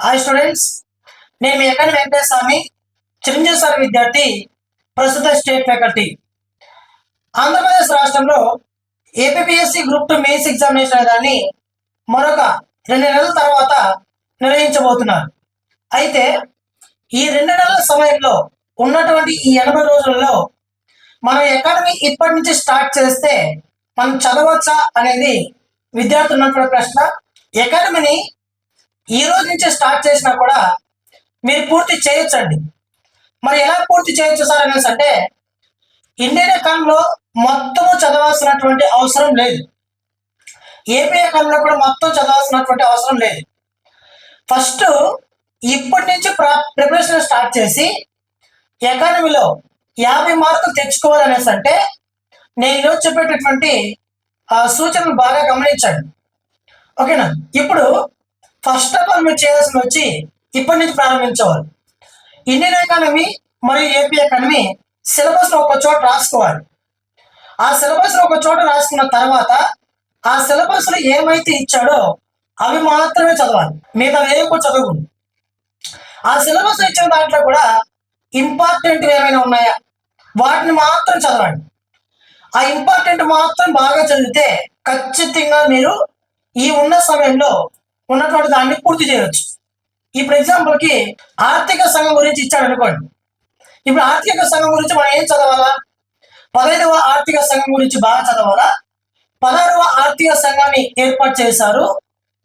Hi students, నేను మీ ఎక్కడి వెంకటేశ్వరని, Chiranjeevi sir విద్యార్థి, ప్రస్తుత స్టేట్ ఫ్యాకల్టీ. ఆంధ్రప్రదేశ్ రాష్ట్రంలో ఏపీఎస్సి గ్రూప్ 2 మెయిన్స్ ఎగ్జామినేషన్ అనేదాన్ని మరొక 2 నెలల తర్వాత నిర్వహించబోతున్నారు. అయితే ఈ 2 నెలల సమయంలో ఉన్నటువంటి ఈ 80 రోజులలో మనం అకాడమీ ఇప్పటి నుంచి స్టార్ట్ చేస్తే మనం చదవచ్చా అనేది విద్యార్థులు ఉన్నటువంటి ప్రశ్న. అకాడమీని ఈ రోజు నుంచి స్టార్ట్ చేసినా కూడా మీరు పూర్తి చేయొచ్చండి. మరి ఎలా పూర్తి చేయొచ్చు సార్ అనేసి అంటే, ఇండియన్ ఎకానమీలో మొత్తము చదవాల్సినటువంటి అవసరం లేదు. ఏపీ ఎకానమీలో కూడా మొత్తం చదవాల్సినటువంటి అవసరం లేదు. ఫస్ట్ ఇప్పటి నుంచి ప్రిపరేషన్ స్టార్ట్ చేసి ఎకానమీలో 50 మార్కులు తెచ్చుకోవాలనేసి అంటే నేను ఈరోజు చెప్పేటటువంటి సూచనలు బాగా గమనించండి. ఓకేనా? ఇప్పుడు ఫస్ట్ ఆఫ్ ఆల్ మీరు చేయాల్సింది వచ్చి ఇప్పటి నుంచి ప్రారంభించవాలి. ఇండియన్ ఎకానమీ మరియు ఏపీ ఎకానమీ సిలబస్ ఒక చోట రాసుకోవాలి. ఆ సిలబస్ ఒక చోట రాసుకున్న తర్వాత ఆ సిలబస్ లో ఏమైతే ఇచ్చాడో అవి మాత్రమే చదవాలి, మిగతా ఏమి కూడా చదవకూడదు. ఆ సిలబస్ ఇచ్చిన దాంట్లో కూడా ఇంపార్టెంట్ ఏమైనా ఉన్నాయా వాటిని మాత్రం చదవండి. ఆ ఇంపార్టెంట్ మాత్రం బాగా చదివితే ఖచ్చితంగా మీరు ఈ ఉన్న సమయంలో ఉన్నటువంటి దాన్ని పూర్తి చేయవచ్చు. ఇప్పుడు ఎగ్జాంపుల్కి ఆర్థిక సంఘం గురించి ఇచ్చాడు అనుకోండి. ఇప్పుడు ఆర్థిక సంఘం గురించి మనం ఏం చదవాలా? 15వ ఆర్థిక సంఘం గురించి బాగా చదవాలా? 16వ ఆర్థిక సంఘాన్ని ఏర్పాటు చేశారు.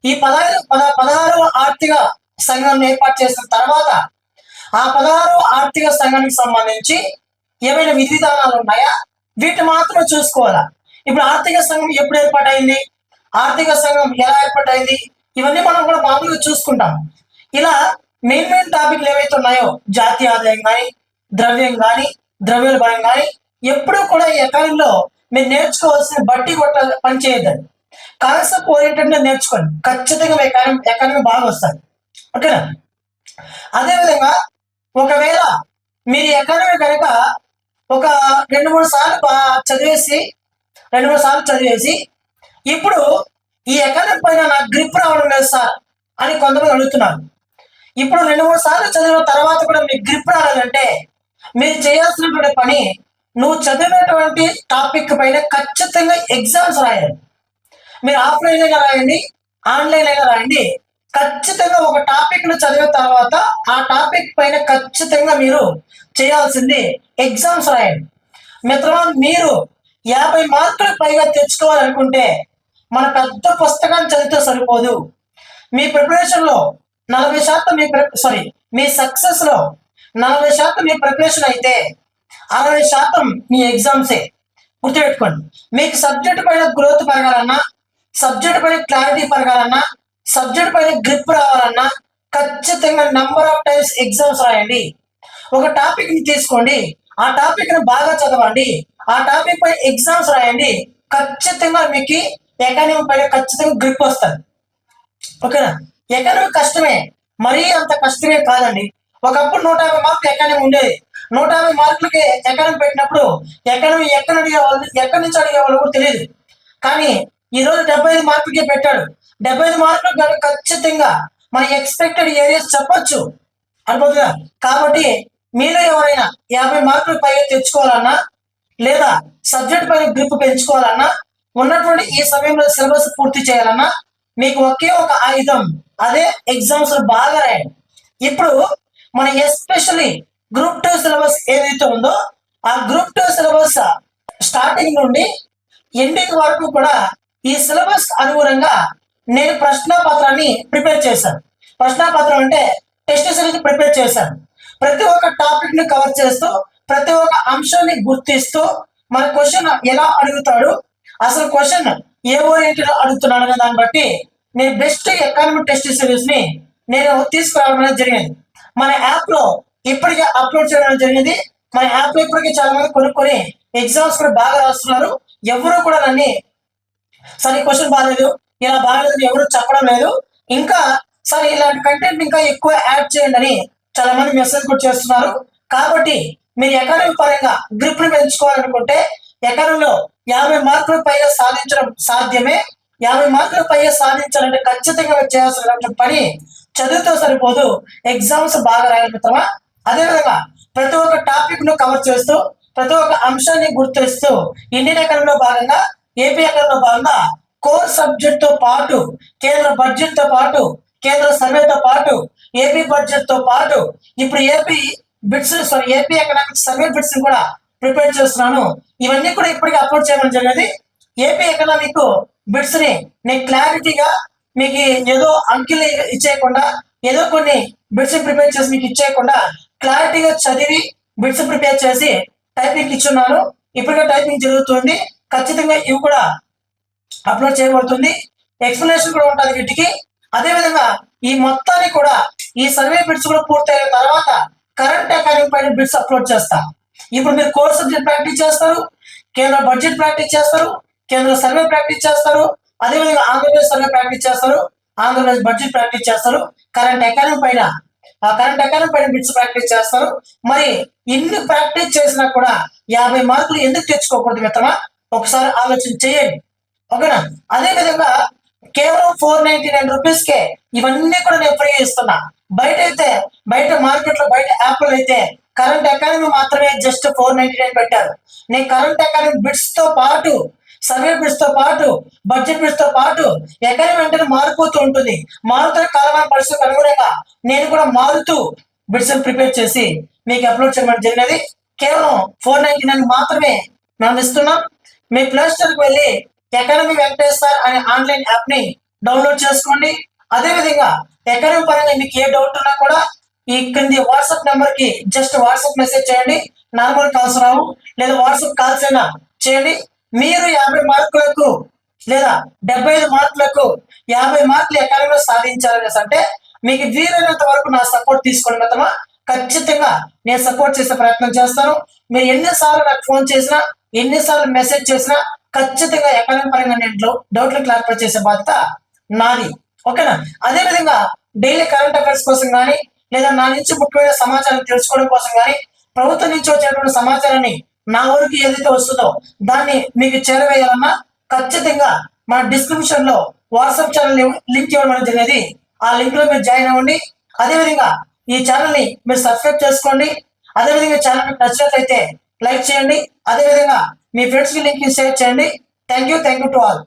ఈ 16వ ఆర్థిక సంఘాన్ని ఏర్పాటు చేసిన తర్వాత ఆ 16వ ఆర్థిక సంఘానికి సంబంధించి ఏమైనా విధి విధానాలు ఉన్నాయా వీటిని మాత్రం చూసుకోవాలా. ఇప్పుడు ఆర్థిక సంఘం ఎప్పుడు ఏర్పాటైంది, ఆర్థిక సంఘం ఎలా ఏర్పాటైంది, ఇవన్నీ మనం కూడా మామూలుగా చూసుకుంటాం. ఇలా మెయిన్ టాపిక్లు ఏవైతే ఉన్నాయో జాతీయ ఆదాయం కానీ, ద్రవ్యం కానీ, ద్రవ్యోల్బణం కానీ ఎప్పుడూ కూడా ఈ ఎకానమీలో మీరు నేర్చుకోవాల్సిన బట్టి కొట్ట పని చేయొద్దండి. కాన్సెప్ట్ ఓరియంటెడ్ నేర్చుకోండి, ఖచ్చితంగా ఎకానమీ బాగా వస్తుంది. ఓకేనా? అదేవిధంగా ఒకవేళ మీరు ఎకానమీ కనుక ఒక 2-3 సార్లు చదివేసి ఇప్పుడు ఈ ఎకానమీ పైన నాకు గ్రిప్ రావడం లేదు సార్ అని కొంతమంది అడుగుతున్నారు. ఇప్పుడు 2-3 సార్లు చదివిన తర్వాత కూడా మీకు గ్రిప్ రాలేదంటే మీరు చేయాల్సినటువంటి పని, నువ్వు చదివినటువంటి టాపిక్ పైన ఖచ్చితంగా ఎగ్జామ్స్ రాయాలి. మీరు ఆఫ్లైన్ అయినా రాయండి, ఆన్లైన్ అయినా రాయండి. ఖచ్చితంగా ఒక టాపిక్ ను చదివిన తర్వాత ఆ టాపిక్ పైన ఖచ్చితంగా మీరు చేయాల్సింది ఎగ్జామ్స్ రాయండి. మిత్రమా, మీరు 50 మార్కులకు పైగా తెచ్చుకోవాలనుకుంటే మన పెద్ద పుస్తకాన్ని చదివితే సరిపోదు. మీ ప్రిపరేషన్ లో 40% మీ సక్సెస్ లో 40% మీ ప్రిపరేషన్ అయితే 60% మీ ఎగ్జామ్సే. గుర్తుపెట్టుకోండి. మీకు సబ్జెక్ట్ పైన గ్రోత్ పెరగాలన్నా, సబ్జెక్ట్ పైన క్లారిటీ పెరగాలన్నా, సబ్జెక్ట్ పైన గ్రిప్ రావాలన్నా ఖచ్చితంగా నెంబర్ ఆఫ్ టైమ్స్ ఎగ్జామ్స్ రాయండి. ఒక టాపిక్ ని తీసుకోండి, ఆ టాపిక్ ని బాగా చదవండి, ఆ టాపిక్ పై ఎగ్జామ్స్ రాయండి. ఖచ్చితంగా మీకు ఎకానమీ పైన ఖచ్చితంగా గ్రిప్ వస్తుంది. ఓకేనా? ఎకానమీ కష్టమే, మరీ అంత కష్టమే కాదండి. ఒకప్పుడు 150 మార్కులు ఎకానమీ ఉండేది. 150 మార్కులకి ఎకానమీ పెట్టినప్పుడు ఎకానమీ ఎక్కడి నుంచి అడిగేవాళ్ళు కూడా తెలియదు. కానీ ఈ రోజు 75 మార్కులకే పెట్టాడు. 75 మార్కులు ఖచ్చితంగా మన ఎక్స్పెక్టెడ్ ఏరియాస్ చెప్పొచ్చు అనుకుంటున్నా. కాబట్టి మీలో ఎవరైనా 50 మార్కులు పైగా తెచ్చుకోవాలన్నా, లేదా సబ్జెక్ట్ పైన గ్రిప్ పెంచుకోవాలన్నా, ఉన్నటువంటి ఈ సమయంలో సిలబస్ పూర్తి చేయాలన్నా మీకు ఒకే ఒక ఆయుధం, అదే ఎగ్జామ్స్ బాగా రాయండి. ఇప్పుడు మన ఎస్పెషల్లీ గ్రూప్ 2 సిలబస్ ఏదైతే ఉందో ఆ గ్రూప్ 2 సిలబస్ స్టార్టింగ్ నుండి ఎండింగ్ వరకు కూడా ఈ సిలబస్ అనుగుణంగా నేను ప్రశ్నపత్రాన్ని ప్రిపేర్ చేశాను. ప్రశ్నపత్రం అంటే టెస్ట్ సిరీస్ ప్రిపేర్ చేశాను. ప్రతి ఒక్క టాపిక్ ని కవర్ చేస్తూ, ప్రతి ఒక్క అంశాన్ని గుర్తిస్తూ, మన క్వశ్చన్ ఎలా అడుగుతాడు, అసలు క్వశ్చన్ ఏ ఓరియంటెడ్ అడుగుతున్నాడు అనే దాన్ని బట్టి నేను బెస్ట్ ఎకానమిక్ టెస్ట్ సిరీస్ ని నేను తీసుకురావడం అనేది జరిగింది. మన యాప్ లో ఇప్పటికే అప్లోడ్ చేయడం జరిగింది. మన యాప్ లో ఇప్పటికే చాలా మంది కొనుక్కొని ఎగ్జామ్స్ కూడా బాగా రాస్తున్నారు. ఎవరు కూడా నన్ను సరే క్వశ్చన్ బాగాలేదు, ఇలా బాగాలేదు ఎవరు చెప్పడం లేదు. ఇంకా సరే ఇలాంటి కంటెంట్ ఇంకా ఎక్కువ యాడ్ చేయండి అని చాలా మంది మెసేజ్ కూడా చేస్తున్నారు. కాబట్టి మీరు ఎకానమీ పరంగా గ్రిప్ ని పెంచుకోవాలనుకుంటే ఎకానమీలో 50 మార్కులు పైగా సాధించడం సాధ్యమే. 50 మార్కులు పైగా సాధించాలంటే ఖచ్చితంగా చేయాల్సిన పని చదువుతో సరిపోదు, ఎగ్జామ్స్ బాగా రాయాలి మిత్రమా. అదేవిధంగా ప్రతి ఒక్క టాపిక్ ను కవర్ చేస్తూ ప్రతి ఒక్క అంశాన్ని గుర్తిస్తూ ఇండియన్ ఎకానమీలో భాగంగా ఏపీ ఎకానమీలో భాగంగా కోర్ సబ్జెక్ట్ తో పాటు కేంద్ర బడ్జెట్ తో పాటు కేంద్ర సర్వేతో పాటు ఏపీ బడ్జెట్ తో పాటు ఇప్పుడు ఏపీ ఎకనామిక్ సర్వే బిట్స్ కూడా ప్రిపేర్ చేస్తున్నాను. ఇవన్నీ కూడా ఇప్పటికీ అప్లోడ్ చేయడం జరిగింది. ఏపీ ఎకనామిక్ బిట్స్ ని నేను క్లారిటీగా మీకు ఏదో అంకెలు ఇచ్చేయకుండా ఏదో కొన్ని బిట్స్ ప్రిపేర్ చేసి మీకు ఇచ్చేయకుండా క్లారిటీగా చదివి బిట్స్ ప్రిపేర్ చేసి టైపింగ్ ఇచ్చున్నాను. ఇప్పటికే టైపింగ్ జరుగుతుంది. ఖచ్చితంగా ఇవి కూడా అప్లోడ్ చేయబడుతుంది. ఎక్స్ప్లెనేషన్ కూడా ఉంటుంది వీటికి. అదేవిధంగా ఈ మొత్తాన్ని కూడా ఈ సర్వే బిట్స్ కూడా పూర్తయిన తర్వాత కరెంట్ అకాడమిక్ పైన బిట్స్ అప్లోడ్ చేస్తా. ఇప్పుడు మీరు కోర్ సబ్జెక్ట్ ప్రాక్టీస్ చేస్తారు, కేంద్ర బడ్జెట్ ప్రాక్టీస్ చేస్తారు, కేంద్ర సర్వే ప్రాక్టీస్ చేస్తారు, అదేవిధంగా ఆంధ్రప్రదేశ్ సర్వే ప్రాక్టీస్ చేస్తారు, ఆంధ్రప్రదేశ్ బడ్జెట్ ప్రాక్టీస్ చేస్తారు, కరెంట్ అకాడమిక్ పైన బిట్స్ ప్రాక్టీస్ చేస్తారు. మరి ఇన్ని ప్రాక్టీస్ చేసినా కూడా 50 మార్కులు ఎందుకు తెచ్చుకోకూడదు మిత్రమా? ఒకసారి ఆలోచన చేయండి, ఓకేనా? అదే విధంగా కేవలం 499 రూపీస్కే ఇవన్నీ కూడా నేను ఫ్రీ ఇస్తున్నా. బయట మార్కెట్ లో బయట యాప్లు అయితే కరెంట్ ఎకానమీ మాత్రమే జస్ట్ 499 పెట్టారు. నేను కరెంట్ ఎకానమీ బిట్స్ తో పాటు సర్వే బిట్స్ తో పాటు బడ్జెట్ బిట్స్ తో పాటు ఎకానమీ అంటే మారిపోతూ ఉంటుంది. మారుతున్న కాలమాన పరిస్థితులకు అనుగుణంగా నేను కూడా మారుతూ బిట్స్ ప్రిపేర్ చేసి మీకు అప్లోడ్ చేయడం జరిగినది. కేవలం 499 మాత్రమే మనం ఇస్తున్నాం. మీ ప్లే స్టోర్కి వెళ్ళి ఎకానమీ వెంకటేశ్వర్ అనే ఆన్లైన్ యాప్ ని డౌన్లోడ్ చేసుకోండి. అదేవిధంగా ఎకానమీ పరంగా మీకు ఏ డౌట్ ఉన్నా కూడా ఈ కింది వాట్సాప్ నెంబర్ కి జస్ట్ వాట్సాప్ మెసేజ్ చేయండి. నార్మల్ కాల్స్ రావు, లేదా వాట్సాప్ కాల్స్ అయినా చేయండి. మీరు 50 మార్కులకు లేదా 75 మార్కులకు 50 మార్కులు ఎకానమీలో సాధించాలనేసి అంటే మీకు వీలైనంత వరకు నా సపోర్ట్ తీసుకోండి మిత్రమా. ఖచ్చితంగా నేను సపోర్ట్ చేసే ప్రయత్నం చేస్తాను. మీరు ఎన్నిసార్లు నాకు ఫోన్ చేసినా, ఎన్నిసార్లు మెసేజ్ చేసినా ఖచ్చితంగా ఎకానమీ పరంగా నేను డౌట్లు క్లారిఫై చేసే బాధ్యత నాది, ఓకేనా? అదే విధంగా డైలీ కరెంట్ అఫైర్స్ కోసం కానీ, లేదా నా నుంచి ముఖ్యమైన సమాచారం తెలుసుకోవడం కోసం కానీ, ప్రభుత్వం నుంచి వచ్చేటువంటి సమాచారాన్ని నా వరకు ఏదైతే వస్తుందో దాన్ని మీకు చేరవేయాలన్నా ఖచ్చితంగా మన డిస్క్రిప్షన్ లో వాట్సాప్ ఛానల్ లింక్ ఇవ్వడం జరిగేది. ఆ లింక్ లో మీరు జాయిన్ అవ్వండి. అదేవిధంగా ఈ ఛానల్ ని మీరు సబ్స్క్రైబ్ చేసుకోండి. అదేవిధంగా ఛానల్ మీకు నచ్చినట్లయితే లైక్ చేయండి. అదేవిధంగా మీ ఫ్రెండ్స్ కి లింక్ షేర్ చేయండి. Thank you to all.